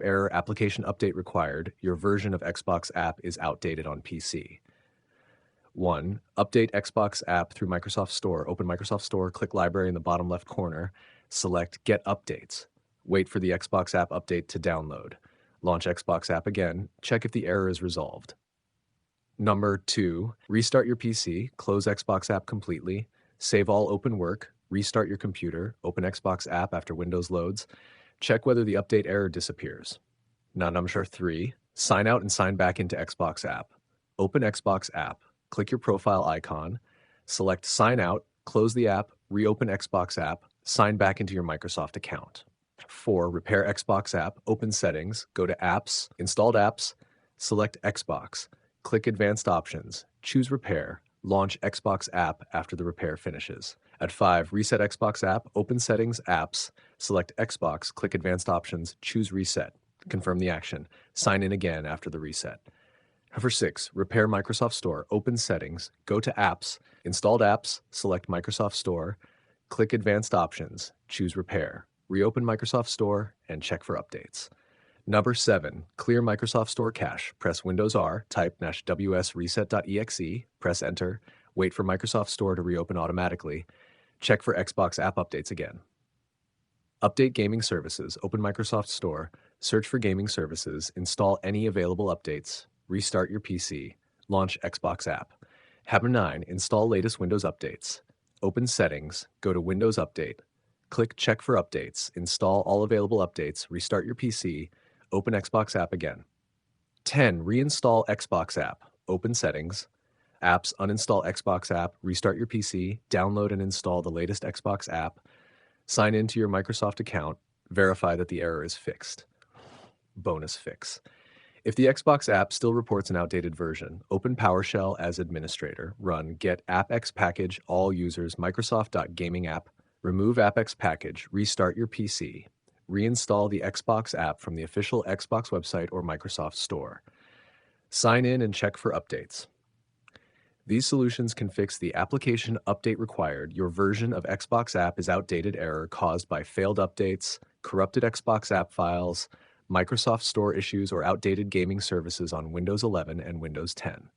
error application update required. Your version of Xbox app is outdated on PC. 1. Update Xbox app through Microsoft Store. Open Microsoft Store, click Library in the bottom left corner, select Get Updates. Wait for the Xbox app update to download. Launch Xbox app again, check if the error is resolved. Number 2, restart your PC, close Xbox app completely, save all open work, restart your computer, open Xbox app after Windows loads, check whether the update error disappears. Now number 3, sign out and sign back into Xbox app. Open Xbox app, click your profile icon, select Sign Out, close the app, reopen Xbox app, sign back into your Microsoft account. 4. Repair Xbox app, open Settings, go to Apps, Installed Apps, select Xbox, click Advanced Options, choose Repair, launch Xbox app after the repair finishes. At 5, reset Xbox app, open Settings, Apps, select Xbox, click Advanced Options, choose Reset, confirm the action, sign in again after the reset. For 6, repair Microsoft Store, open Settings, go to Apps, Installed Apps, select Microsoft Store, click Advanced Options, choose Repair, reopen Microsoft Store, and check for updates. Number 7, clear Microsoft Store cache. Press Windows R, type -wsreset.exe, press Enter, wait for Microsoft Store to reopen automatically, check for Xbox app updates again. Update gaming services, open Microsoft Store, search for gaming services, install any available updates, restart your PC, launch Xbox app. Habit 9, install latest Windows updates. Open Settings, go to Windows Update, click Check for Updates, install all available updates, restart your PC, open Xbox app again. 10. Reinstall Xbox app, open Settings, Apps, uninstall Xbox app, restart your PC, download and install the latest Xbox app, sign into your Microsoft account, verify that the error is fixed. Bonus fix. If the Xbox app still reports an outdated version, open PowerShell as administrator, run get appx package all users Microsoft.gaming app, remove appx package, restart your PC, reinstall the Xbox app from the official Xbox website or Microsoft Store. Sign in and check for updates. These solutions can fix the application update required. Your version of Xbox app is outdated error caused by failed updates, corrupted Xbox app files, Microsoft Store issues, or outdated gaming services on Windows 11 and Windows 10.